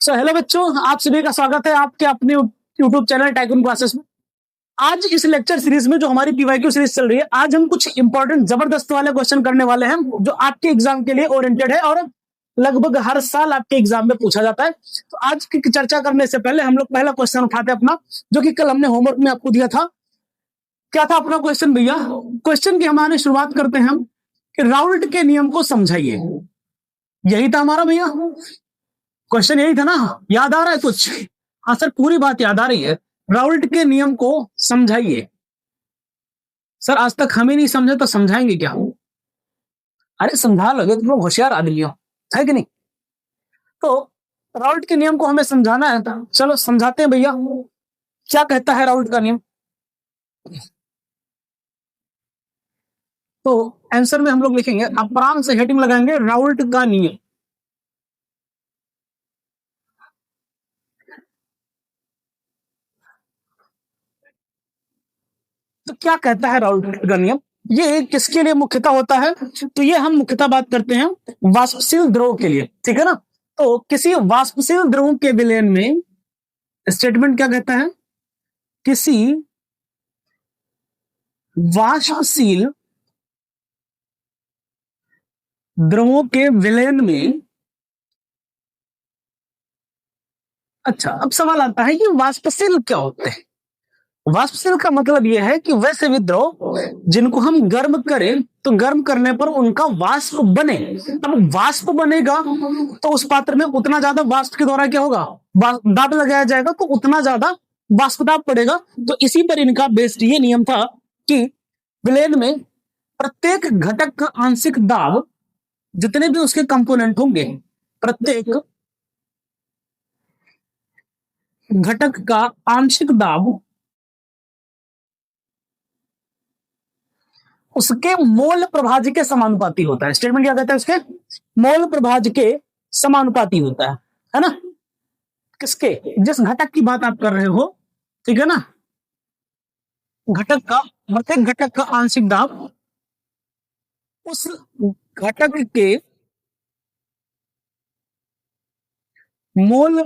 Hello बच्चों, आप सभी का स्वागत है आपके अपने यूट्यूब चैनल टाइकून क्लासेस में। आज इस लेक्चर सीरीज में जो हमारी पीवाईक्यू सीरीज चल रही है, आज हम कुछ इंपॉर्टेंट जबरदस्त वाले क्वेश्चन करने वाले हैं जो आपके एग्जाम के लिए ओरिएंटेड है और लगभग हर साल आपके एग्जाम में पूछा जाता है। तो आज की चर्चा करने से पहले हम लोग पहला क्वेश्चन उठाते हैं अपना, जो कि कल हमने होमवर्क में आपको दिया था। क्या था अपना क्वेश्चन भैया? क्वेश्चन की हमारी शुरुआत करते हैं हम कि राउल्ट के नियम को समझाइए। यही था हमारा भैया क्वेश्चन, यही था ना? याद आ रहा है कुछ? हाँ सर, पूरी बात याद आ रही है। राउल्ट के नियम को समझाइए। सर आज तक हमें नहीं समझे तो समझाएंगे क्या? अरे समझा लोगे, तुम लोग होशियार आदमी हो, है कि नहीं? तो राउल्ट के नियम को हमें समझाना है, चलो समझाते हैं भैया। क्या कहता है राउल्ट का नियम? तो आंसर में हम लोग लिखेंगे, आराम से हेडिंग लगाएंगे, राउल्ट का नियम। तो क्या कहता है राउल्ट का नियम? ये किसके लिए मुख्यतः होता है? तो ये हम मुख्यतः बात करते हैं वाष्पशील द्रव के लिए, ठीक है ना? तो किसी वाष्पशील द्रव के विलयन में स्टेटमेंट क्या कहता है? किसी वाष्पशील द्रवों के विलयन में। अच्छा, अब सवाल आता है कि वाष्पशील क्या होते हैं? वाष्पशील का मतलब यह है कि वैसे भी द्रव जिनको हम गर्म करें तो गर्म करने पर उनका वाष्प बने। अब वाष्प बनेगा तो उस पात्र में उतना ज्यादा वाष्प के द्वारा क्या होगा? दाब लगाया जाएगा, तो उतना ज्यादा वाष्प दाब पड़ेगा। तो इसी पर इनका बेस्ड ये नियम था कि विलयन में प्रत्येक घटक का आंशिक दाब, जितने भी उसके कंपोनेंट होंगे, प्रत्येक घटक का आंशिक दाब उसके मोल प्रभाज्य के समानुपाती होता है। स्टेटमेंट क्या कहता है? उसके मोल प्रभाज्य के समानुपाती होता है ना? किसके? जिस घटक की बात आप कर रहे हो, ठीक है ना, घटक का, प्रत्येक घटक का आंशिक दाब उस घटक के मोल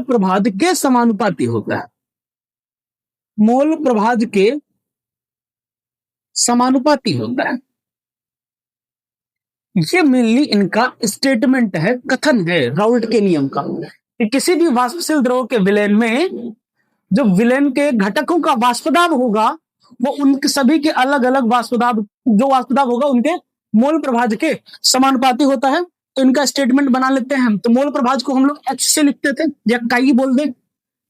प्रभाज्य के समानुपाती होता है। मोल प्रभाज्य के समानुपाती होता है। ये मेनली इनका स्टेटमेंट है, कथन है राउल्ट के नियम का, कि किसी भी वाष्पशील द्रव के विलयन में जो विलयन के घटकों का वाष्पदाब होगा वो उनके सभी के अलग अलग वाष्पदाब, जो वाष्पदाब होगा उनके मोल प्रभाज्य के समानुपाती होता है। तो इनका स्टेटमेंट बना लेते हैं हम। तो मोल प्रभाज्य को हम लोग H से लिखते थे या काई बोल दे।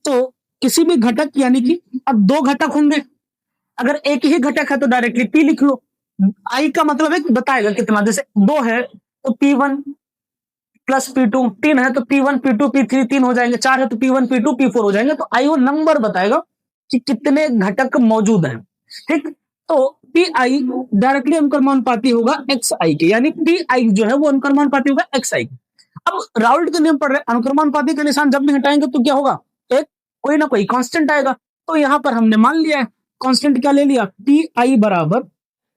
तो किसी भी घटक, यानी कि अब दो घटक होंगे, अगर एक ही घटक है तो डायरेक्टली P लिख लो। आई का मतलब है कि बताएगा कितना, जैसे दो है तो P1 प्लस P2, तीन है तो P1 P2 P3 तीन हो जाएंगे, चार है तो P1 P2 P4 हो जाएंगे। तो आई वो नंबर बताएगा कि कितने घटक मौजूद हैं, ठीक? तो Pi डायरेक्टली अनुक्रमानुपाती होगा Xi के, यानी Pi जो है वो अनुक्रमानुपाती होगा Xi। अब राउल्ट के नियम पढ़ रहे, अनुक्रमानुपाती का निशान जब भी हटाएंगे तो क्या होगा? एक कोई ना कोई कांस्टेंट आएगा। तो यहां पर हमने मान लिया है कांस्टेंट, क्या ले लिया? Pi बराबर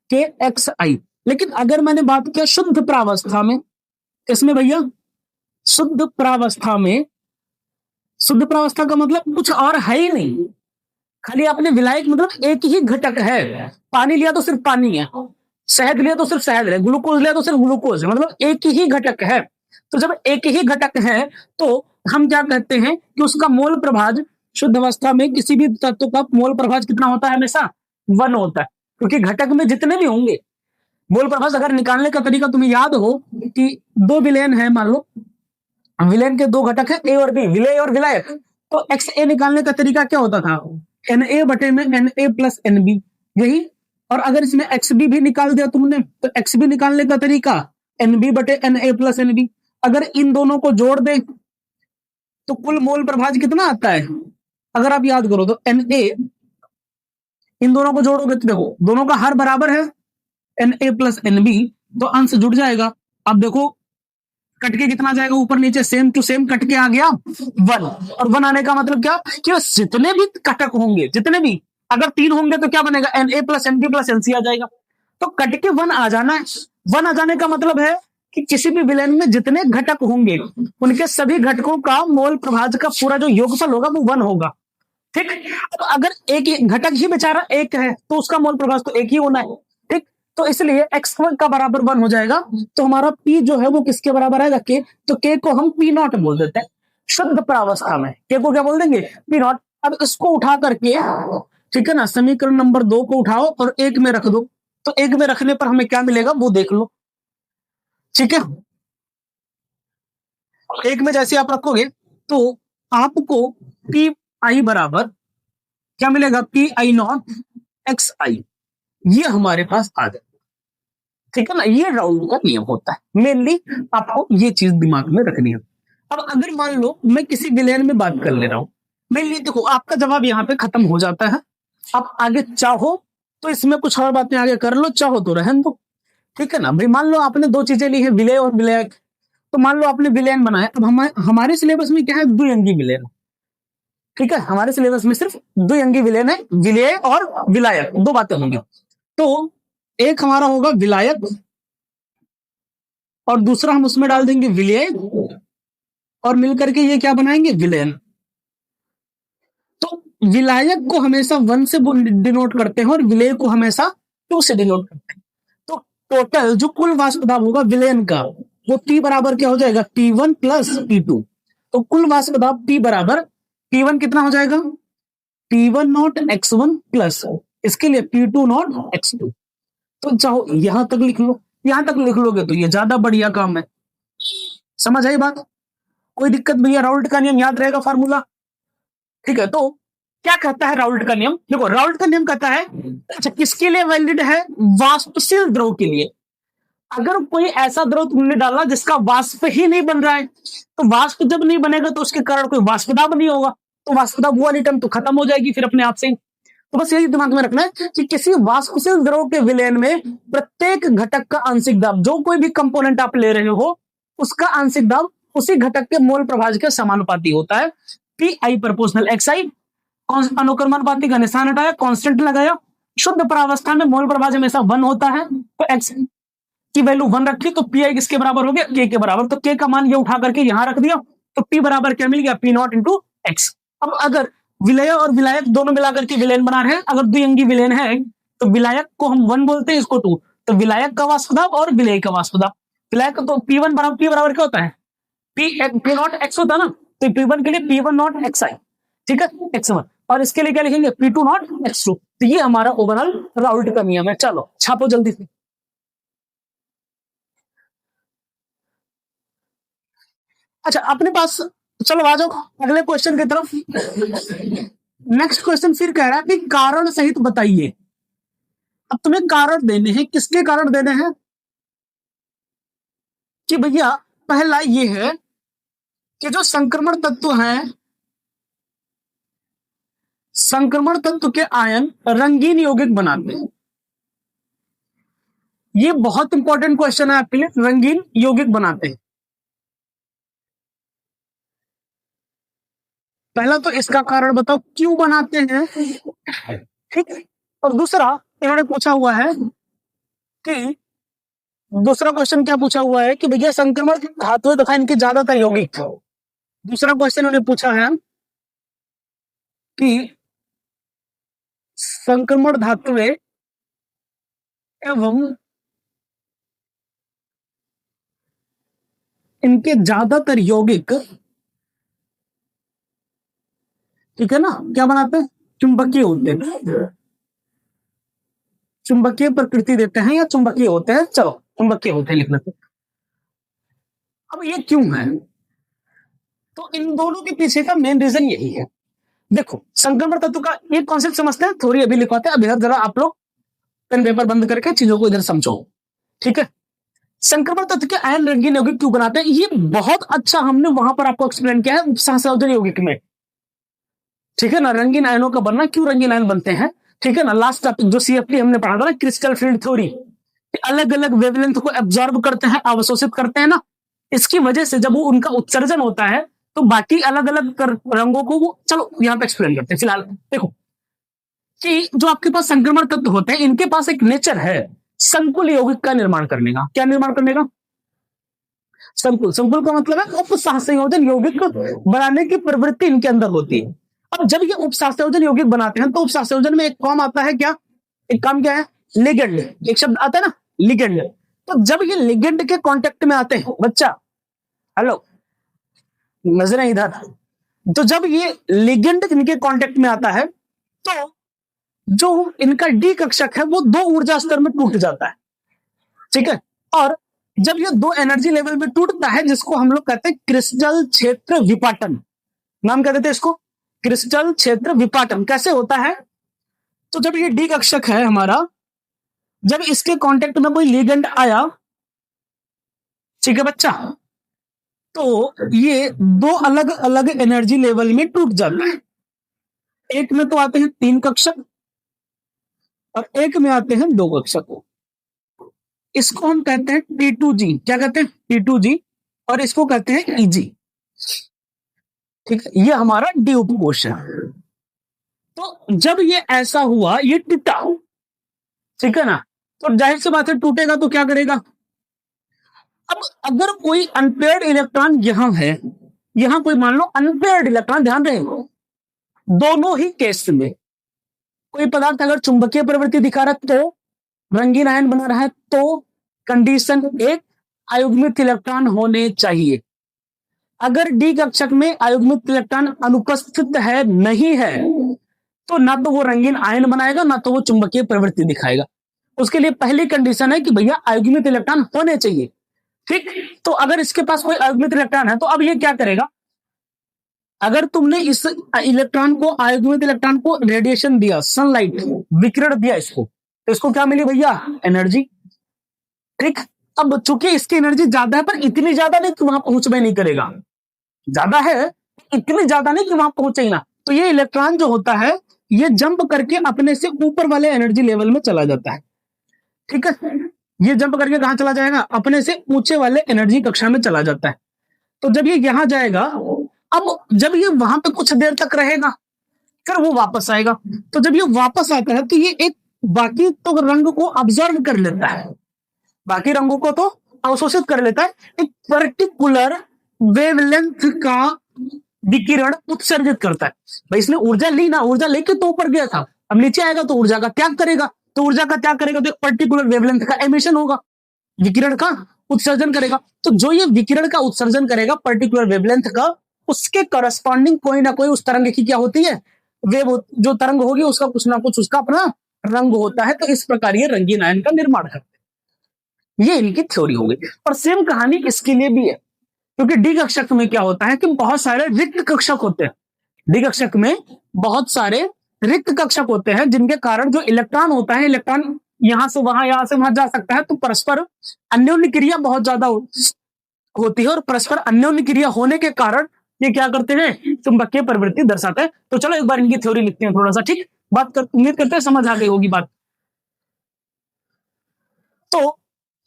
के Xi। लेकिन अगर मैंने बात किया शुद्ध प्रावस्था में, इसमें भैया शुद्ध प्रावस्था में, शुद्ध प्रावस्था का मतलब कुछ और है ही नहीं, खाली आपने विलायक मतलब एक ही घटक है। पानी लिया तो सिर्फ पानी है, शहद लिया तो सिर्फ शहद है, ग्लूकोज लिया तो सिर्फ ग्लूकोज है, मतलब एक ही घटक है। तो जब एक ही घटक है तो हम क्या कहते हैं कि उसका मोल प्रभाज्य शुद्ध अवस्था में किसी भी तत्व का मोल प्रभाज्य कितना होता है? हमेशा 1 होता है, क्योंकि घटक में जितने भी होंगे मोल प्रभाज्य, अगर निकालने का तरीका तुम्हें याद हो कि दो विलयन है, मान लो विलयन के दो घटक है A और B, विलय और विलायक, तो XA निकालने का तरीका क्या होता था? Na बटे में Na प्लस NB, यही। और अगर इसमें XB भी निकाल दिया तुमने तो XB निकालने का तरीका NB बटे Na प्लस NB। अगर इन दोनों को जोड़ दे तो कुल मोल प्रभाज्य कितना आता है? अगर आप याद करो तो Na, इन दोनों को जोड़ोगे तो देखो दोनों का हर बराबर है Na प्लस NB, तो अंश जुड़ जाएगा। अब देखो कटके कितना जाएगा? ऊपर नीचे सेम टू सेम कटके आ गया 1। और 1 आने का मतलब क्या? कि जितने भी घटक होंगे, जितने भी, अगर 3 होंगे तो क्या बनेगा? Na plus NB plus NC आ जाएगा। तो कटके 1 आ जाना है। 1 आ जाने का मतलब है कि किसी भी विलयन में जितने घटक होंगे उनके सभी घटकों का मोल प्रभाज्य का पूरा जो योगफल होगा वो 1 होगा। ठीक, अब अगर एक ही घटक ही बेचारा एक है तो उसका मोल प्रभाज्य तो एक ही होना है। ठीक, तो इसलिए x1 का बराबर 1 हो जाएगा, तो हमारा p जो है वो किसके बराबर आएगा, k। तो k को हम p नॉट बोल देते हैं शुद्ध प्रावस्था में। k को क्या बोल देंगे, p नॉट। अब इसको उठा करके, ठीक है ना, समीकरण नंबर 2 को उठाओ और 1 में रख दो, तो 1 में रखने पर हमें क्या मिलेगा वो देख लो। ठीक है, 1 में जैसे आप रखोगे तो आपको पी आई बराबर क्या मिलेगा, पी आई नॉट एक्स आई, ये हमारे पास आ जाए। ठीक है ना, ये राउल्ट का नियम होता है। मेनली आपको ये चीज दिमाग में रखनी है। अब अगर मान लो मैं किसी विलयन में बात कर ले रहा हूं, मेनली देखो आपका जवाब यहाँ पे खत्म हो जाता है। आप आगे चाहो तो इसमें कुछ और बातें आगे कर लो, चाहो तो रहन दो। ठीक है ना भाई, मान लो आपने 2 चीजें ली है, विलय और विलयक। तो मान लो आपने विलयन बनाया, अब हमारे सिलेबस में क्या है, द्विअंगी विलयन। ठीक है, हमारे सिलेबस में सिर्फ द्विअंगी विलयन है, विलय और विलायक, 2 बातें होंगी। तो एक हमारा होगा विलायक और दूसरा हम उसमें डाल देंगे विलय, और मिलकर के ये क्या बनाएंगे, विलयन। तो विलायक को हमेशा 1 से डिनोट करते हैं और विलय को हमेशा 2 से डिनोट करते हैं। तो टोटल जो कुल वाष्प दाब होगा विलयन का वो P बराबर क्या हो जाएगा, P1 प्लस P2। तो कुल वाष्प दाब P बराबर P1 कितना हो जाएगा, P1 नॉट x1 प्लस इसके लिए P2 नॉट x2। तो चाहो यहां तक लिख लो, यहां तक लिख लोगे तो ये ज्यादा बढ़िया काम है। समझ आई बात, कोई दिक्कत भैया, राउल्ट का नियम याद रहेगा फॉर्मूला। ठीक है, तो क्या कहता है राउल्ट का नियम, देखो राउल्ट का नियम कहता है, अच्छा किसके लिए वैलिड है, वाष्पशील द्रव के लिए। अगर कोई ऐसा द्रव तुमने डाला जिसका वाष्प ही नहीं बन रहा है, तो वाष्प जब नहीं बनेगा तो उसके कारण कोई वाष्पदाब नहीं होगा, तो वाष्पदाब वो वाली टर्म तो खत्म हो जाएगी फिर अपने आप से। तो बस यही दिमाग में रखना है कि किसी वाष्पशील द्रव के विलयन में प्रत्येक घटक का आंशिक दाब, जो कोई भी कंपोनेंट आप ले रहे हो उसका आंशिक दाब उसी घटक के मोल प्रभाज्य के समानुपाती होता है। पी आई प्रोपोर्शनल एक्स आई, अनुक्रमानुपाती का निशान हटाया, कांस्टेंट लगाया, शुद्ध प्रावस्था में मोल प्रभाज्य हमेशा 1 होता है, तो एक्स की वैल्यू 1 रखी तो पी आई किसके बराबर हो गया, के के बराबर। तो के का मान ये उठा करके यहां रख दिया, तो पी बराबर क्या मिल गया, पी नॉट इंटू एक्स। अब अगर विलय और विलायक दोनों मिलाकर के विलयन बना रहे हैं, अगर द्विअंगी विलयन है तो विलायक को हम 1 बोलते हैं, इसको 2, तो विलायक का वाष्पदाब और विलय का वाष्पदाब, विलायक तो P1 बराबर P बराबर क्या होता है, P नॉट एक्स होता है ना, तो P1 के लिए P1 नॉट एक्स आई, ठीक है, x1, और इसके लिए क्या लिखेंगे, P2 नॉट x2। तो ये हमारा ओवरऑल राउल्ट का नियम है। चलो छापो जल्दी से। अच्छा अपने पास, चलो आ जाओ अगले क्वेश्चन की तरफ। नेक्स्ट क्वेश्चन फिर कह रहा है कि कारण सहित बताइए। अब तुम्हें कारण देने हैं, किसके कारण देने हैं, कि भैया पहला ये है कि जो संक्रमण तत्व हैं, संक्रमण तत्व के आयन रंगीन यौगिक बनाते हैं। ये बहुत इंपॉर्टेंट क्वेश्चन है आपके लिए, रंगीन यौगिक बनाते हैं। पहला तो इसका कारण बताओ क्यों बनाते हैं, ठीक। और दूसरा इन्होंने पूछा हुआ है कि, दूसरा क्वेश्चन क्या पूछा हुआ है कि भैया संक्रमण धातुएं तथा इनके ज्यादातर यौगिक। दूसरा क्वेश्चन उन्होंने पूछा है कि संक्रमण धातुएं एवं इनके ज्यादातर यौगिक, ठीक है ना, क्या बनाते हैं, चुंबकीय होते हैं, चुंबकीय प्रकृति देते हैं या चुंबकीय होते हैं, चलो चुंबकीय होते हैं लिख लेते। अब ये क्यों है, तो इन दोनों के पीछे का मेन रीजन यही है। देखो संक्रमण तत्व का एक कॉन्सेप्ट समझते हैं, थोड़ी अभी लिखवाते हैं, अब इधर जरा आप लोग पेन पेपर बंद करके चीजों को इधर समझो, ठीक है। संक्रमण तत्व के आयन रंगीन यौगिक क्यों बनाते हैं, ये बहुत अच्छा हमने वहां पर आपको एक्सप्लेन किया है सहसंयोजन यौगिक में, ठीक है ना। रंगीन आयनों का बनना, क्यों रंगीन आयन बनते हैं, ठीक है ना। लास्ट टॉपिक जो सीएफटी हमने पढ़ा था ना, क्रिस्टल फील्ड थ्योरी, अलग अलग वेवलेंथ को एब्जॉर्ब करते हैं, अवशोषित करते हैं ना, इसकी वजह से जब वो उनका उत्सर्जन होता है तो बाकी अलग अलग रंगों को वो, चलो यहां पे एक्सप्लेन करते हैं। फिलहाल देखो कि जो आपके पास संक्रमण तत्व होते हैं, इनके पास एक नेचर है संकुल यौगिक का निर्माण करने का। क्या निर्माण करने का, संकुल, संकुल का मतलब है उपसहसंयोजन यौगिक बनाने की प्रवृत्ति इनके अंदर होती है। अब जब ये उपसहसंयोजन यौगिक बनाते हैं तो उपसहसंयोजन में एक काम आता है क्या? एक काम क्या है? लिगेंड। एक शब्द आता है ना, लिगेंड। तो जब ये लिगेंड के कांटेक्ट में आते हैं, बच्चा हेलो, नजरें इधर। तो जब ये लिगेंड इनके कांटेक्ट में आता है तो जो इनका डी कक्षक है वो दो ऊर्जा स्तर में टूट जाता है, ठीक है। और जब ये दो एनर्जी लेवल में टूटता है, जिसको हम लोग कहते हैं क्रिस्टल क्षेत्र विपाटन, नाम क्या देते हैं इसको? क्रिस्टल क्षेत्र विपाटन। कैसे होता है? तो जब ये डी कक्षक है हमारा, जब इसके कांटेक्ट में कोई लिगेंड आया, ठीक है बच्चा, तो ये दो अलग अलग एनर्जी लेवल में टूट जाता है। एक में तो आते हैं 3 कक्षक और एक में आते हैं 2 कक्षक। इसको हम कहते हैं T2G। क्या कहते हैं? T2G। और इसको कहते हैं EG, ठीक है। ये हमारा डी उपकोष है। तो जब ये ऐसा हुआ, ये टूटा, ठीक है ना, तो जाहिर सी बात है टूटेगा तो क्या करेगा? अब अगर कोई अनपेयर्ड इलेक्ट्रॉन यहां है, यहां कोई मान लो अनपेयर्ड इलेक्ट्रॉन, ध्यान रहे, दोनों ही केस में कोई पदार्थ अगर चुंबकीय प्रवृत्ति दिखा रहा है तो रंगीन आयन बना रहा है, तो कंडीशन एक, अयुग्मित इलेक्ट्रॉन होने चाहिए। अगर डी कक्षक में अयुग्मित इलेक्ट्रॉन अनुपस्थित है, नहीं है, तो ना तो वो रंगीन आयन बनाएगा ना तो वो चुंबकीय प्रवृत्ति दिखाएगा। उसके लिए पहली कंडीशन है कि भैया अयुग्मित इलेक्ट्रॉन होने चाहिए, ठीक। तो अगर इसके पास कोई अयुग्मित इलेक्ट्रॉन है तो अब ये क्या करेगा? अगर तुमने इस इलेक्ट्रॉन को, अयुग्मित इलेक्ट्रॉन को रेडिएशन दिया, सनलाइट, विकिरण दिया इसको, तो इसको क्या मिली भैया? एनर्जी, ठीक। अब चूंकि इसकी एनर्जी ज्यादा है, पर इतनी ज्यादा नहीं कि वहां पहुंच में नहीं करेगा, ज्यादा है, इतनी ज्यादा नहीं कि वहां पहुंचे ही ना। तो ये इलेक्ट्रॉन जो होता है ये जंप करके अपने से ऊपर वाले एनर्जी लेवल में चला जाता है, ठीक है। ये जंप करके कहां चला जाएगा? अपने से ऊंचे वाले एनर्जी कक्षा में चला जाता है। तो जब ये यहां जाएगा, अब जब ये वहां पे कुछ देर तक रहेगा, फिर वो वापस आएगा। तो जब ये वापस आता है तो ये एक बाकी तो रंग को ऑब्जर्व कर लेता है, बाकी रंगों को तो अवशोषित कर लेता है, एक पर्टिकुलर वेवलेंथ का विकिरण उत्सर्जित करता है। भाई इसने ऊर्जा ली ना, ऊर्जा लेके तो ऊपर गया था, अब नीचे आएगा तो ऊर्जा का त्याग करेगा, तो ऊर्जा का त्याग करेगा तो एक पर्टिकुलर वेवलेंथ का एमिशन होगा, विकिरण का उत्सर्जन करेगा। तो जो ये विकिरण का उत्सर्जन करेगा पर्टिकुलर वेवलेंथ का, उसके करस्पॉन्डिंग कोई ना कोई उस तरंग की क्या होती है? वेव, जो तरंग होगी उसका कुछ ना कुछ उसका अपना रंग होता है। तो इस प्रकार ये रंगीन आयन का निर्माण करते हैं। ये इनकी थ्योरी हो गई। और सेम कहानी इसके लिए भी है, क्योंकि डी कक्षक में क्या होता है कि बहुत सारे रिक्त कक्षक होते हैं। डी कक्षक में बहुत सारे रिक्त कक्षक होते हैं, जिनके कारण जो इलेक्ट्रॉन होता है, इलेक्ट्रॉन यहां से वहां जा सकता है, तो परस्पर अन्योन्य क्रिया बहुत ज्यादा होती है। और परस्पर अन्योन्य क्रिया होने के कारण ये क्या करते हैं? चुंबकीय प्रवृत्ति दर्शाते हैं। तो चलो एक बार इनकी थ्योरी लिखते हैं थोड़ा सा, ठीक। उम्मीद करते हैं समझ आ गई होगी बात। तो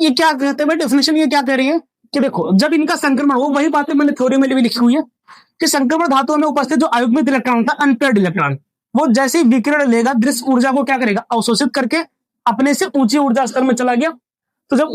ये क्या कहते हैं डेफिनेशन, ये क्या कह रही है कि देखो, जब इनका संक्रमण हो, वही बातें मैंने थ्योरी में भी लिखी हुई है कि संक्रमण धातुओं में उपस्थित जो अयुग्मित इलेक्ट्रॉन होता है, अनपेयर्ड इलेक्ट्रॉन, वो जैसे ही विकिरण लेगा, दृश्य ऊर्जा को क्या करेगा? अवशोषित करके अपने से ऊंची ऊर्जा स्तर में चला गया। तो जब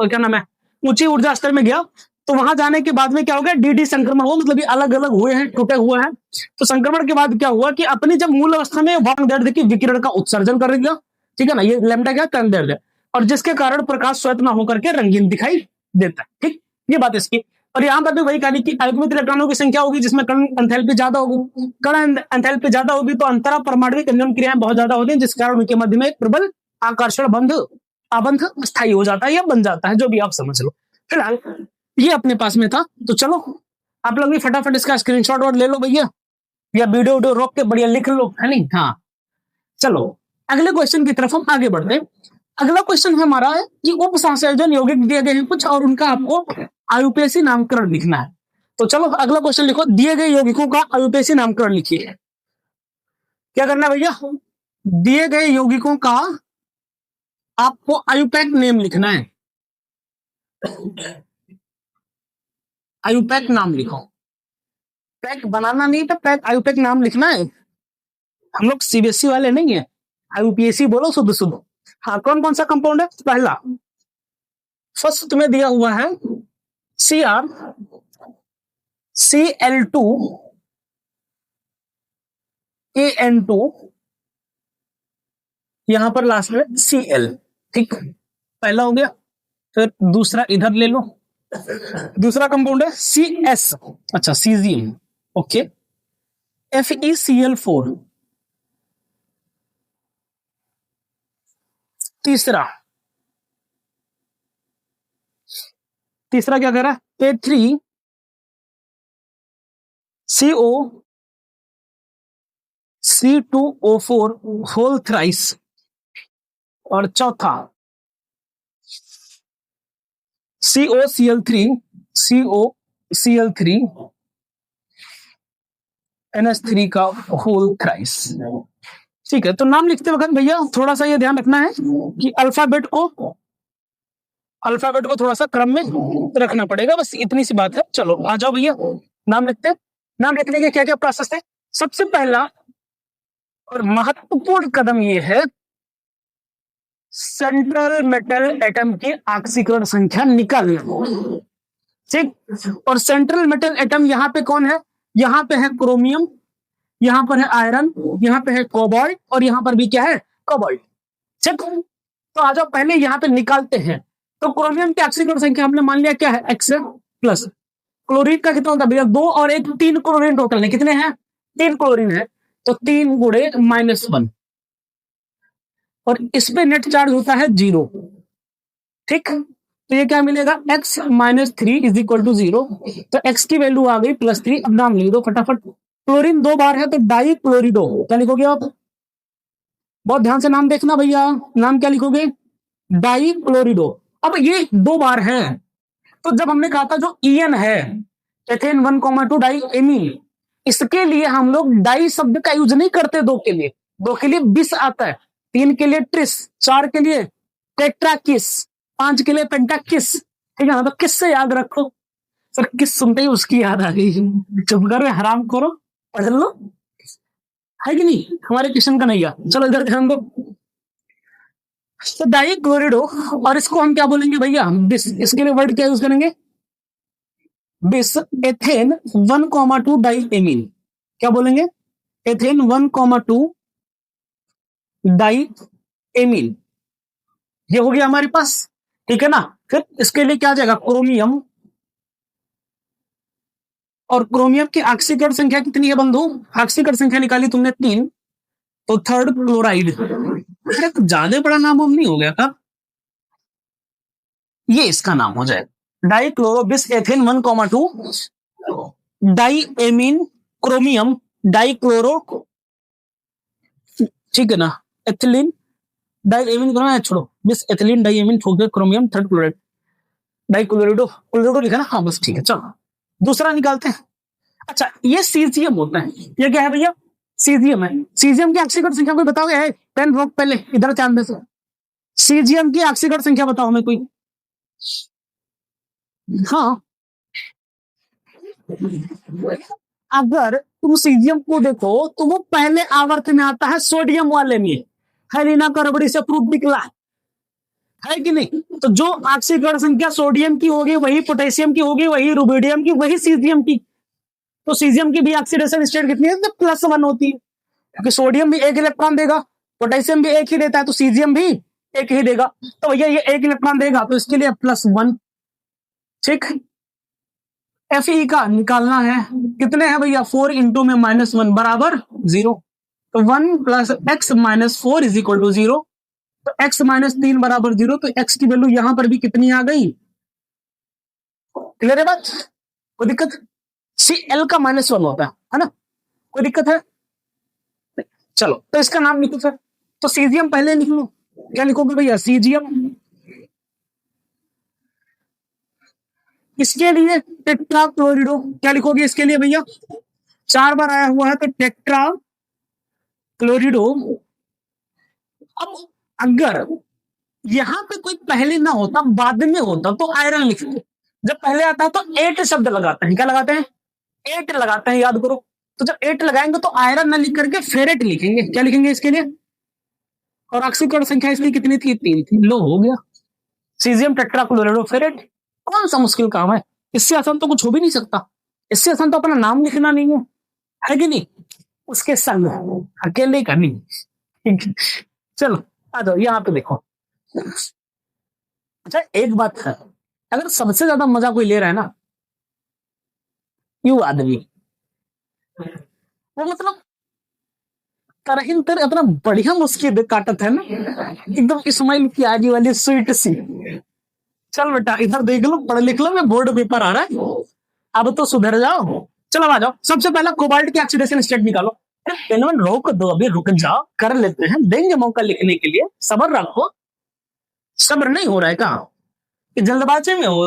क्या नाम है, ऊंची ऊर्जा स्तर में गया, तो वहां जाने के बाद में क्या हो गया? डी संक्रमण हो, मतलब ये अलग अलग हुए हैं, टूटे हुए हैं। तो संक्रमण के बाद क्या हुआ कि अपनी जब मूल अवस्था में तरंग की विकिरण का उत्सर्जन कर दिया, ठीक है ना, ये लैम्डा क्या? तरंग, और जिसके कारण प्रकाश श्वेत ना होकर के रंगीन दिखाई देता है, ठीक। ये बात इसकी। और यहां पर भी वही कहानी कि अयुग्मित इलेक्ट्रॉनों की संख्या होगी जिसमें कण एंथैल्पी ज्यादा होगी, कण एंथैल्पी ज्यादा होगी तो अंतरा परमाणविक अन्योन्य क्रियाएं बहुत ज्यादा होती हैं, जिस कारण उनके मध्य में एक प्रबल आकर्षण बंध आबंध स्थायी हो जाता है या बन जाता है, जो भी आप समझ लो। फिलहाल ये अपने पास में था, तो चलो आप लोग भी फटाफट इसका स्क्रीनशॉट और ले लो भैया, या वीडियो रोक के बढ़िया लिख लो, है नहीं? हाँ, चलो अगले क्वेश्चन की तरफ हम आगे बढ़ते हैं। अगला क्वेश्चन हमारा है कि उपसंयोजन यौगिक दिए गए हैं कुछ, और उनका आपको आयुपेसी नामकरण लिखना है। तो चलो अगला क्वेश्चन लिखो, दिए गए यौगिकों का आयुपेसी नामकरण लिखिए। क्या करना है भैया? दिए गए यौगिकों का आपको आयुपैक नेम लिखना है, आयुपैक नाम लिखो। पैक बनाना नहीं था, पैक आयुपैक नाम लिखना है। हम लोग सीबीएसई वाले नहीं है, आयुपीएसी बोलो शुद्ध शुद्ध। हाँ, कौन कौन सा कंपाउंड है? पहला फर्स्ट तुम्हें दिया हुआ है Cr Cl2 An2, यहां पर लास्ट में Cl। ठीक, पहला हो गया। फिर दूसरा इधर ले लो, दूसरा कंपाउंड है CS, अच्छा सीजियम, ओके, FeCl4। तीसरा क्या कह रहा है, A3CO C2O4 होल थ्राइस। और चौथा COCl3 NH3 का होल थ्राइस। ठीक है, तो नाम लिखते वक्त भैया थोड़ा सा ये ध्यान रखना है कि अल्फाबेट को थोड़ा सा क्रम में रखना पड़ेगा, बस इतनी सी बात है। चलो आ जाओ भैया, नाम लिखते हैं। नाम लिखने के क्या क्या प्रोसेस है। सबसे पहला और महत्वपूर्ण कदम ये है, सेंट्रल मेटल एटम की ऑक्सीकरण संख्या निकालना। ठीक, और सेंट्रल मेटल एटम यहाँ पे कौन है, यहाँ पे है क्रोमियम, यहाँ पर है आयरन, यहाँ पे है कोबाल्ट, और यहाँ पर भी क्या है, कोबाल्ट। ठीक, तो आ जाओ पहले यहाँ पे निकालते हैं। तो क्रोमियम की ऑक्सीकरण संख्या हमने मान लिया क्या है, X प्लस। क्लोरीन का कितना होता है भैया, 2 और 1 3 क्लोरीन टोटल है, कितने हैं, 3 क्लोरीन है, तो 3 गुणे -1, और इस पे नेट चार्ज होता है 0। ठीक, तो ये क्या मिलेगा, X - 3 इज इक्वल टू 0। तो X की वैल्यू आ गई +3। अब नाम लिख दो फटाफट। क्लोरीन 2 बार है तो डाई क्लोरिडो, क्या लिखोगे आप, बहुत ध्यान से नाम देखना भैया, नाम क्या लिखोगे, डाई क्लोरिडो। अब ये 2 बार है, तो जब हमने कहा था जो EN है, एथेन 1,2 डाई एमीन, इसके लिए हम लोग डाई शब्द का यूज नहीं करते। 2 के लिए, 2 के लिए बिस आता है, 3 के लिए ट्रिस, 4 के लिए टेट्राकिस, 5 के लिए पेंटाकिस। ठीक है ना, तो किस से याद रखो। सर किस सुनते ही उसकी याद आ गई, चुप करो हराम करो, पढ़ लो, है कि नहीं, हमारे किशन का नैया। चलो इधर ध्यान दो। तो डाई क्लोरिडो, और इसको हम क्या बोलेंगे भैया, बिस। इसके लिए वर्ड क्या यूज करेंगे, बिस एथेन 1,2 डाई एमीन। क्या बोलेंगे, एथेन 1,2 डाई एमीन। ये हो गया हमारे पास, ठीक है ना। फिर इसके लिए क्या आ जाएगा, क्रोमियम, और क्रोमियम की ऑक्सीकरण संख्या कितनी है बंधु, ऑक्सीकरण संख्या निकाली तुमने 3, तो थर्ड क्लोराइड। अरे तो ज्यादा बड़ा नाम हम नहीं हो गया था, ये इसका नाम हो जाएगा, dichlorobis ethane 1,2 diamine chromium dichloro, ठीक है ना, एथिलीन डाई एमीन क्रोमियम, छोड़ो बिस एथिलीन डाई एमीन ठोक दे क्रोमियम, थर्ड क्लोराइड डाई क्लोरिडो, क्लोरिडो लिखा ना, हाँ बस ठीक है। चलो दूसरा निकालते हैं। अच्छा ये सीजियम होता है, ये क्या है भैया, सीजियम है। सीजियम की ऑक्सीकरण संख्या कोई बताओगे, है पेन रोक पहले इधर ध्यान दे। सीजियम की ऑक्सीकरण संख्या बताओ हमें कोई, हाँ अगर तुम सीजियम को देखो तो वो पहले आवर्त में आता है सोडियम वाले में, हेलिना करबड़ी से प्रूफ निकला है कि नहीं। तो जो ऑक्सीकरण संख्या सोडियम की होगी वही पोटेशियम की होगी, वही रुबिडियम की, वही सीजियम की। तो सीजियम की भी ऑक्सीडेशन स्टेट कितनी है, तो +1 होती है, क्योंकि सोडियम भी 1 इलेक्ट्रॉन देगा, पोटेशियम भी 1 ही देता है, तो सीजियम भी 1 ही देगा। तो भैया ये 1 इलेक्ट्रॉन देगा, तो इसके लिए +1। ठीक, Fe का निकालना है, कितने हैं भैया, 4 इंटू में -1 बराबर 0। तो 1 + x - 4 इज इक्वल टू 0। तो x - 3 बराबर 0। तो x की वैल्यू यहां पर भी कितनी आ गई, क्लियर है बात, कोई दिक्कत। Cl का -1 होता है ना, कोई दिक्कत है। चलो तो इसका नाम लिखो फिर, तो सीजियम पहले लिख लो, क्या लिखोगे भैया, सीजियम। इसके लिए टेट्रा क्लोरिडो, क्या लिखोगे इसके लिए भैया, 4 बार आया हुआ है तो टेट्रा क्लोरिडो। अब अगर यहां पे कोई पहले ना होता, बाद में होता, तो आयरन लिखते। जब पहले आता है तो 8 शब्द लगाते हैं, क्या लगाते हैं, 8 लगाते हैं, याद करो। तो जब 8 लगाएंगे तो आयरन ना लिख करके फेरेट लिखेंगे, क्या लिखेंगे इसके लिए। और ऑक्सीकरण संख्या इसकी कितनी थी, 3 थी, लो हो गया। Caesium tetrachloride. कौन सा मुश्किल काम है, इससे आसान तो कुछ हो भी नहीं सकता। इससे आसान तो अपना नाम लिखना नहीं है कि नहीं? उसके संग अकेले का नहीं। ठीक है? चलो आ जाओ यहाँ पे देखो। अच्छा एक बात है, अगर सबसे ज्यादा मजा कोई ले रहा है ना, यू आदमी, वो मतलब तरह तरह इतना बढ़िया मुस्की काटत है ना, एकदम इस्माइल की आजी वाली स्वीट सी। चल बेटा इधर देख लो, पढ़ लिख लो, मैं बोर्ड पेपर आ रहा है, अब तो सुधर जाओ। चलो आ जाओ, सबसे पहला कोबाल्ट की ऑक्सीडेशन स्टेट निकालो। पेनवन रोक दो, अभी रुक जाओ, कर लेते हैं, देंगे मौका लिखने के लिए, सब्र रखो। सब्र नहीं हो रहा है क्या? कि जल्दबाजी में हो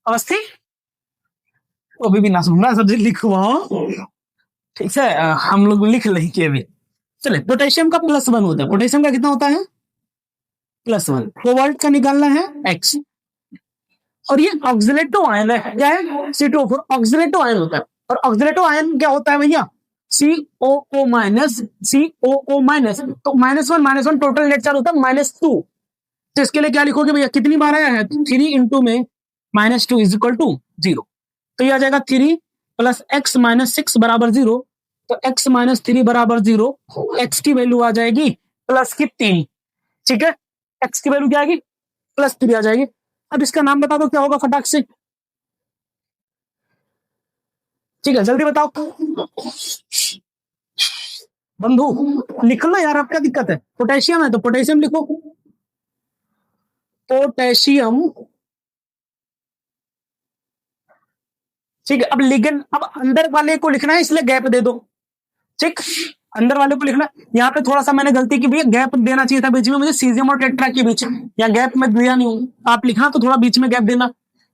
अवस्थी? तो अभी भी ना सुनना, सबसे लिखवाओ। ठीक है हम लोग लिख लेंगे अभी। चले, पोटेशियम का +1 होता है, पोटेशियम का कितना होता है? +1। कोबाल्ट का निकालना है X, और ये ऑक्सीडेटिव आयन है, क्या है? C2O4 ऑक्सीडेटिव आयन होता है। और ऑक्सीडेटिव आयन क्या होता है भैया? COO माइनस, COO माइनस, तो -1 टोटल नेट चार्ज होता है -2। तो इसके लिए क्या लिखोगे भैया, कितनी बार आया है? 3 इंटू में -2 इज इक्वल टू 0। तो ये आ जाएगा 3 + x - 6 बराबर 0। तो x - 3 बराबर 0, x की वैल्यू आ जाएगी +3। ठीक है, x की वैल्यू क्या आएगी? +3 आ जाएगी। अब इसका नाम बता दो क्या होगा फटाक से। ठीक है जल्दी बताओ बंधु, लिख लो यार, अब क्या दिक्कत है? पोटेशियम है तो पोटेशियम लिखो, पोटेशियम। ठीक है, अब लिगेंड, अब अंदर वाले को लिखना है इसलिए गैप दे दो। ठीक, अंदर वाले को लिखना। यहाँ पे थोड़ा सा मैंने गलती की भैया, गैप देना चाहिए था बीच में मुझे, सीजियम और टेट्रा के बीच, या गैप में दिया नहीं हूँ। आप लिखना तो थोड़ा बीच में गैप देना,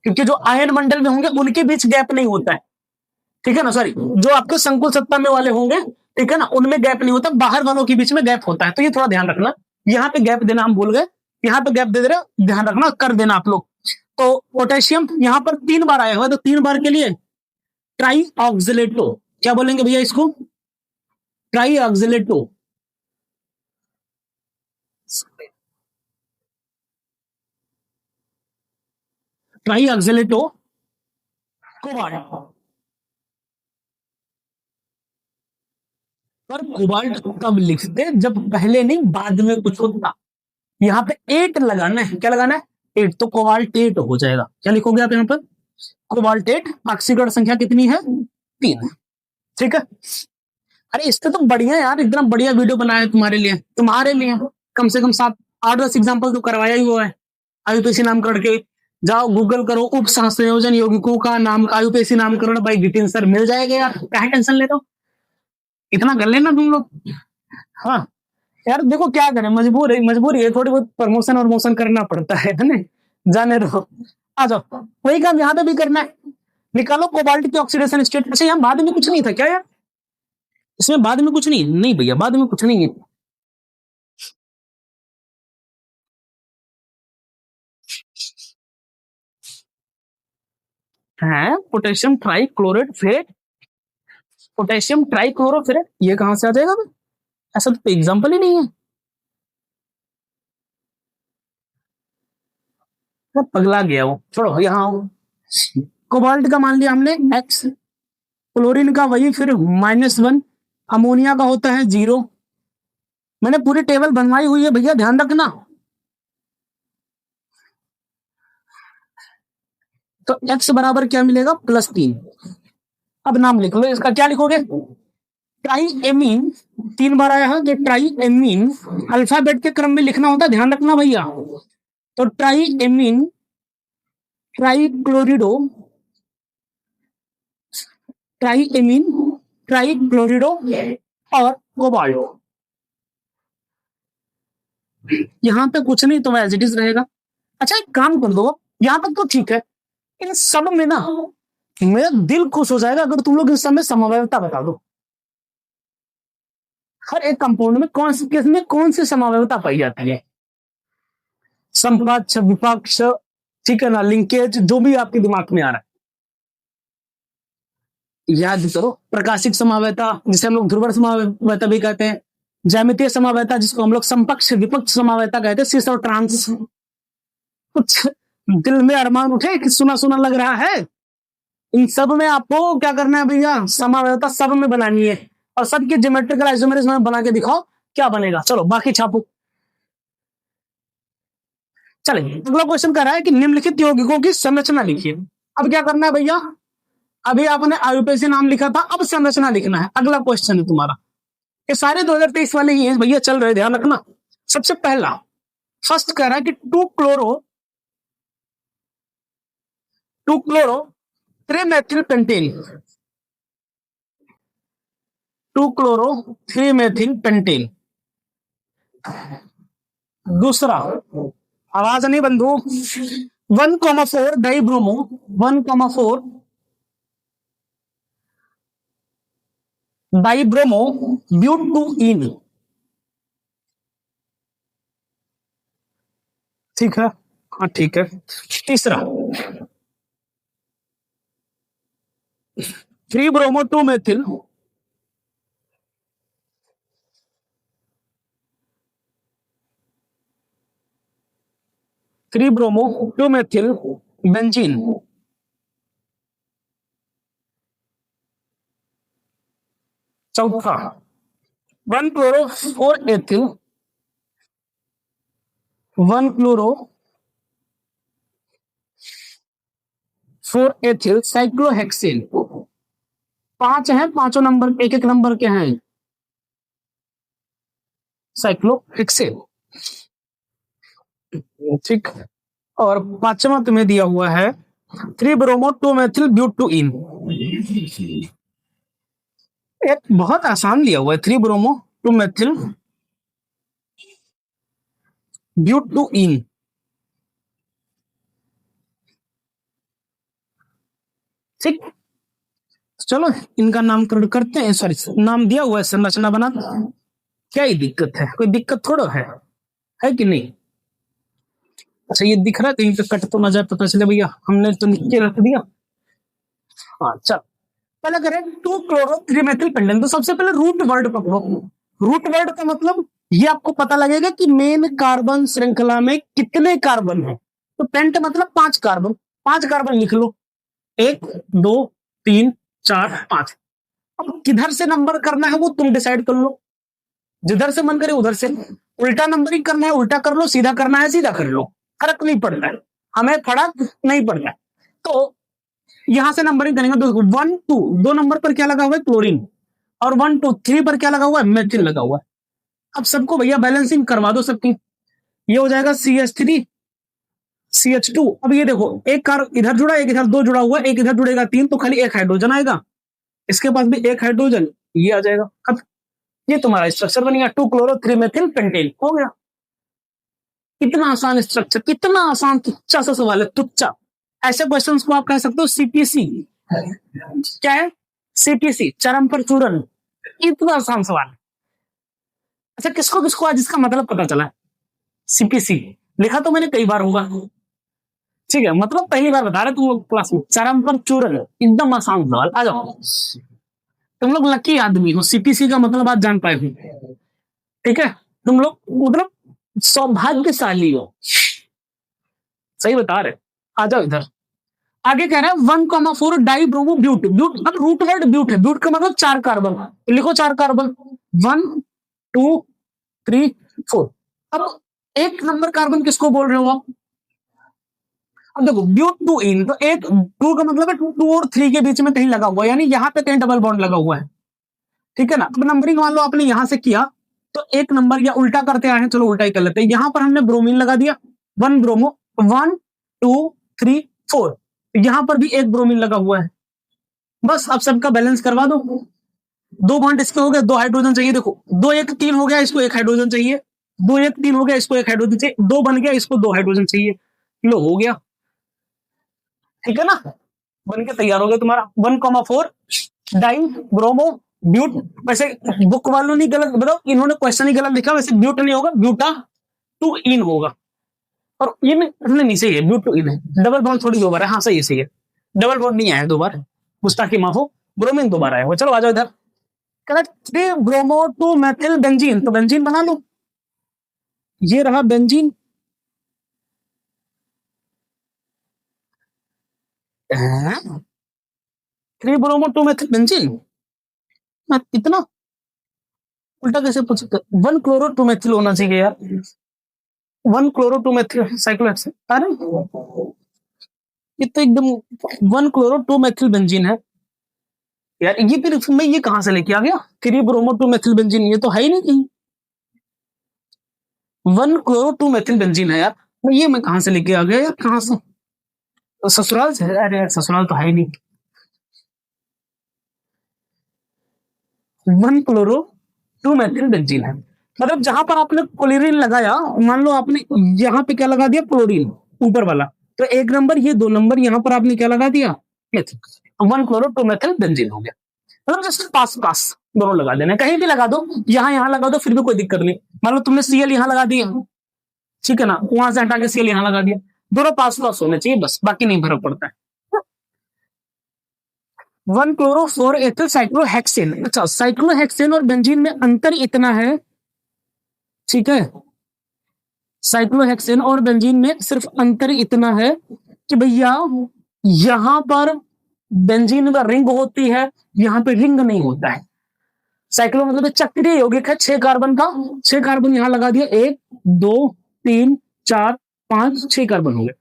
क्योंकि जो आयन मंडल में होंगे उनके बीच गैप नहीं होता है। ठीक है ना, सॉरी, जो आपके संकुल सत्ता में वाले होंगे, ठीक है ना, उनमें गैप नहीं होता, बाहर वालों के बीच में गैप होता है। तो ये थोड़ा ध्यान रखना, यहाँ पे गैप देना हम भूल गए, यहाँ पे गैप दे रहे, ध्यान रखना, कर देना आप लोग। तो पोटेशियम यहाँ पर 3 बार आया हुआ, तो 3 बार के लिए ट्राई ऑक्सिलेटो, क्या बोलेंगे भैया इसको? Trioxalato. Trioxalato cobalt. पर कोबाल्ट कब लिखते? जब पहले नहीं बाद में कुछ होता। यहाँ पे 8 लगाना है, क्या लगाना है? 8, तो कोबाल्ट 8 हो जाएगा। क्या लिखोगे आप यहाँ पर? कोबाल्ट 8। ऑक्सीकरण संख्या कितनी है? 3। ठीक है, अरे इससे तो बढ़िया यार, इतना बढ़िया वीडियो बनाया है तुम्हारे लिए कम से कम 7-8-10 एग्जाम्पल तो करवाया ही हुआ है। आयुपेशी नामकरण के, जाओ गूगल करो, उप संयोजन यौगिकों का नाम, आयुपेशी नामकरण बाई गिटिन सर, मिल जाएगा यार, क्या टेंशन ले रहे हो, इतना कर लेना तुम लोग। हाँ यार देखो क्या करें, मजबूरी है, थोड़ी बहुत प्रमोशन और मोशन करना पड़ता है ना, जाने रहो। आ जाओ, वही काम यहाँ पे भी करना है, निकालो कोबाल्ट की ऑक्सीडेशन स्टेट। अच्छा यहाँ बाद में कुछ नहीं था क्या यार? इसमें बाद में कुछ नहीं, नहीं भैया बाद में कुछ नहीं है। है पोटेशियम ट्राइक्लोरेट फेट, पोटेशियम ट्राइक्लोरोफेरेट, ये कहां से आ जाएगा? ऐसा तो एग्जाम्पल ही नहीं है। वो पगला गया वो, छोड़ो यहाँ आओ। कोबाल्ट का मान लिया हमने X, क्लोरीन का वही फिर -1, अमोनिया का होता है 0। मैंने पूरी टेबल बनवाई हुई है भैया, ध्यान रखना। तो X बराबर क्या मिलेगा? +3। अब नाम लिख लो इसका, क्या लिखोगे? ट्राई एमीन, 3 बार आया है कि ट्राई एमीन, अल्फाबेट के क्रम में लिखना होता है, ध्यान रखना भैया। तो ट्राई एमीन, ट्राइक्लोरिडो, ट्राइएमीन, ट्राइक्लोरिडो और कोबाल्ट। यहां पे कुछ नहीं तो एज इट इज रहेगा। अच्छा एक काम कर दो, यहां तक तो ठीक है, इन सब में ना मेरा दिल खुश हो जाएगा अगर तुम लोग इस समय समवायता बता दो। हर एक कंपाउंड में कौन सी केस में कौन सी समवायता पाई जाती है? समपक्ष, विपक्ष, ठीक है ना, लिंकेज, जो भी आपके दिमाग में आ रहा है याद करो। प्रकाशिक समावयता जिसे हम लोग ध्रुवण समावयता भी कहते हैं, ज्यामितीय समावयता जिसको हम लोग समपक्ष विपक्ष समावयता कहते हैं, सिस और ट्रांस। कुछ दिल में अरमान उठे कि सुना सुना लग रहा है? इन सब में आपको क्या करना है भैया, समावेयता सब में बनानी है और सबके ज्योमेट्रिकल आइसोमेरिज्म में बना के दिखाओ क्या बनेगा। चलो बाकी छापो। चलिए अगला क्वेश्चन कह रहा है कि निम्नलिखित यौगिकों की संरचना लिखिए। अब क्या करना है भैया, अभी आपने आयुर्वेद नाम लिखा था, अब संरचना लिखना है। अगला क्वेश्चन है तुम्हारा, ये सारे 2023 वाले ही हैं भैया, चल रहे, ध्यान रखना। सबसे पहला फर्स्ट कह रहा है कि two chloro three methyl pentane, two chloro three methyl pentane. दूसरा, आवाज नहीं बंधु, 1,4 डाइब्रोमो, 1,4 डाइब्रोमो ब्यूटूइन। ठीक है, हाँ ठीक है। तीसरा, 3 bromo 2 methyl, 3 bromo 2 methyl benzene. चौथा, 1 chloro 4 ethyl, 1 chloro 4 ethyl cyclohexane. 5 हैं, पांचों नंबर एक एक नंबर के हैं साइक्लोहेक्सेन। ठीक, और पांचवा तुम्हें दिया हुआ है 3 ब्रोमो 2 मेथिल ब्यूटूइन। एक बहुत आसान लिया हुआ है, 3 ब्रोमो 2 मेथिल ब्यूटूइन। ठीक, चलो इनका नामकरण करते हैं, सॉरी नाम दिया हुआ है, संरचना बना। क्या ही दिक्कत है, कोई दिक्कत थोड़ा है कि नहीं? अच्छा ये दिख रहा है कहीं पे कट तो ना जाए, पता चले भैया हमने तो लिख के रख दिया। हाँ चल, पहले करें 2 क्लोरो थ्रीमेथिल पेंटेन। तो सबसे पहले रूट वर्ड पकड़ो। रूट वर्ड का मतलब ये आपको पता लगेगा कि मेन कार्बन श्रृंखला में कितने कार्बन है। तो पेंट मतलब 5 कार्बन, 5 कार्बन लिख लो, 1 2 3 4 5। अब किधर से नंबर करना है वो तुम डिसाइड कर लो, जिधर से मन करे उधर से। उल्टा नंबरिंग करना है उल्टा कर लो, सीधा करना है सीधा कर लो, फर्क नहीं पड़ता है, हमें फर्क नहीं पड़ता है। तो यहां से नंबरिंग करेंगे तो 1 2 दो नंबर पर क्या लगा हुआ है, क्लोरीन, और 1 2 3 पर क्या लगा हुआ है, मेथिल लगा हुआ है। अब सबको भैया बैलेंसिंग करवा दो सबकी, ये हो जाएगा CH3 CH2। अब ये देखो एक कार इधर जुड़ा, एक इधर, 2 जुड़ा हुआ, एक इधर जुड़ेगा 3, तो खाली एक हाइड्रोजन आएगा, इसके पास भी एक हाइड्रोजन, ये आ जाएगा। अब ये तुम्हारा स्ट्रक्चर बन गया, 2 क्लोरो 3 मेथिल पेंटेन हो गया। कितना आसान स्ट्रक्चर, कितना आसान, तुच्चा सा सवाल है, तुच्चा। ऐसे क्वेश्चंस को आप कह सकते हो CPC। क्या है CPC, चरम पर चूरन। इतना आसान सवाल। अच्छा किसको किसको आज इसका मतलब पता चला? CPC लिखा तो मैंने कई बार होगा, ठीक है, मतलब पहली बार बता रहे तुम लोग क्लास में। चरम पर चूरन एकदम आसान सवाल, आ जाओ। तुम लोग लकी आदमी हो, CPC का मतलब आज जान पाए हो, ठीक है, तुम लोग मतलब सौभाग्यशाली हो, सही बता रहे। आ जाओ इधर, आगे कह रहा है 1,4 डाई ब्रोमो ब्यूट। ब्यूट अब रूट वर्ड ब्यूट है, ब्यूट का मतलब 4 कार्बन, लिखो 4 कार्बन, 1 2 3 4। अब एक नंबर कार्बन किसको बोल रहे हो आप? अब देखो ब्यूट टू इन, तो एक 2 का मतलब है 2 और 3 के बीच में कहीं लगा हुआ है, यानी यहां पे कहीं डबल बॉन्ड लगा हुआ है, ठीक है ना। अब नंबरिंग मान लो आपने यहां से किया तो एक नंबर, या उल्टा करते आए हैं, चलो उल्टा ही कर लेते हैं। यहां पर हमने ब्रोमीन लगा दिया, 1 ब्रोमो, 1 2 3 4, यहां पर भी एक ब्रोमीन लगा हुआ है। बस अब सबका बैलेंस करवा दो, 2 बॉन्ड इसके हो गए, 2 हाइड्रोजन चाहिए, देखो 2 1 3 हो गया, इसको 1 हाइड्रोजन चाहिए, 2 1 3 हो गया, इसको 1 हाइड्रोजन चाहिए, 2 बन गया, इसको 2 हाइड्रोजन चाहिए, लो हो गया, ठीक है ना, बन के तैयार हो गया तुम्हारा 1,4 डाई ब्रोमो ब्यूट। वैसे बुक वालों ने गलत बताओ, इन्होंने क्वेश्चन ही गलत लिखा, वैसे ब्यूट नहीं होगा, ब्यूटा टू इन होगा, और इन नहीं सही है, ब्यूट टू इन है, डबल बॉन्ड थोड़ी 2 बार है, हाँ सही है सही है, डबल बॉन्ड नहीं आया 2 बार, गुस्ताखी माफ हो, ब्रोमीन 2 बार आया हो। चलो आ जाओ इधर, करेक्ट, 3 ब्रोमो 2 मेथिल बेंजीन, तो बेंजीन बना लो, ये रहा बेंजीन। 3 ब्रोमो 2 मेथिल बेंजीन, मैं इतना उल्टा कैसे पूछ सकते? 1 क्लोरो 2 मेथिल होना चाहिए यार, 1 क्लोरो 2 मेथिल साइक्लोहेक्सेन। अरे ये तो एकदम 1 क्लोरो 2 मेथिल बेंजीन है यार। ये फिर मैं ये कहां से लेके आ गया? 3 ब्रोमो 2 मेथिल बेंजीन, ये तो है ही नहीं कहीं। 1 क्लोरो 2 मेथिल बेंजीन है यार, मैं कहां से लेके आ गया यार? कहां से? तो ससुराल से है? अरे यार ससुराल तो है ही नहीं। 1 क्लोरो 2 मेथिल बेंजीन है, मतलब जहां पर आपने क्लोरीन लगाया, मान लो आपने यहाँ पे क्या लगा दिया? क्लोरीन ऊपर वाला, तो 1 नंबर, ये 2 नंबर, यहाँ पर आपने क्या लगा दिया? मेथिल। 1 क्लोरो 2 मेथिल बेंजीन हो गया। मतलब जस्ट पास पास दोनों लगा देना, कहीं भी लगा दो, यहाँ लगा दो, फिर भी कोई दिक्कत नहीं। मान लो तुमने सीएल यहाँ लगा दिया, ठीक है ना, वहां से हटा के सीएल यहाँ लगा दिया, दोनों पास पास होने चाहिए बस, बाकी नहीं फर्क पड़ता है। 1 क्लोरो 4 एथिल साइक्लोहेक्सेन। अच्छा, साइक्लोहेक्सेन और बेंजीन में अंतर इतना है, ठीक है, साइक्लोहेक्सेन और बेंजीन में सिर्फ अंतर इतना है कि भैया यहां पर बेंजीन में रिंग होती है, यहां पे रिंग नहीं होता है। साइक्लो मतलब चक्रीय यौगिक है, 6 कार्बन का, 6 कार्बन यहां लगा दिया, 1 2 3 4 5 6 कार्बन हो गए।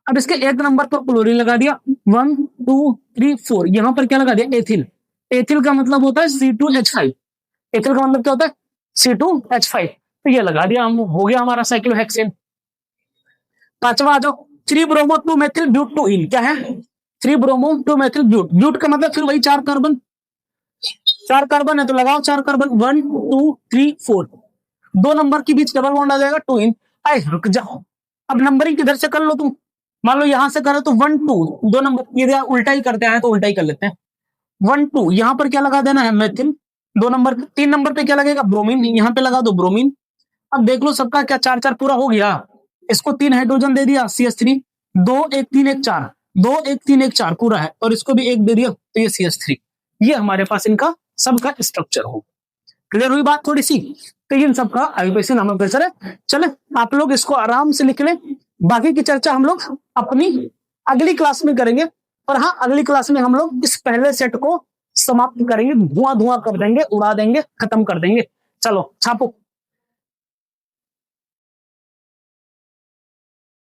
अब इसके 1 नंबर पर क्लोरीन लगा दिया, 1 2 3 4, यहां पर क्या लगा दिया? एथिल। एथिल का मतलब होता है C2H5, एथिल का मतलब क्या होता है? C2H5, तो ये लगा दिया, हम हो गया हमारा साइक्लोहेक्सेन। पांचवा आ जाओ, 3 ब्रोमो 2 मेथिल ब्यूटोइन, क्या है? 3 ब्रोमो 2 मेथिल ब्यूट, ब्यूट का मतलब फिर वही 4 कार्बन, 4 कार्बन है तो लगाओ 4 कार्बन, 1 2 3 4, 2 नंबर के बीच डबल बॉन्ड आ जाएगा, 2 इन। आए रुक जाओ, अब नंबरिंग किधर से कर लो तुम, मान लो यहां से करो तो 1 2, 2 नंबर, ये उल्टा ही करते हैं तो उल्टा ही कर लेते हैं। 1 2 यहां पर क्या लगा देना है? मेथिल। 2 नंबर, 3 नंबर पे क्या लगेगा? ब्रोमीन, यहां पे लगा दो ब्रोमीन। अब देख लो सबका क्या 4 4 पूरा हो गया, इसको 3 हाइड्रोजन दे दिया CH3, 2 1 3 1 4, 2 1 3 1 4 पूरा है, और इसको भी 1 दे दिया तो ये CH3। ये हमारे पास इनका सबका स्ट्रक्चर हो। क्लियर हुई बात थोड़ी सी? तो इन सबका आईयूपीएसी नोमेनक्लेचर है। चले आप लोग इसको आराम से लिख लें, बाकी की चर्चा हम लोग अपनी अगली क्लास में करेंगे। और हाँ, अगली क्लास में हम लोग इस पहले सेट को समाप्त करेंगे, धुआं धुआं कर देंगे, उड़ा देंगे, खत्म कर देंगे। चलो छापो।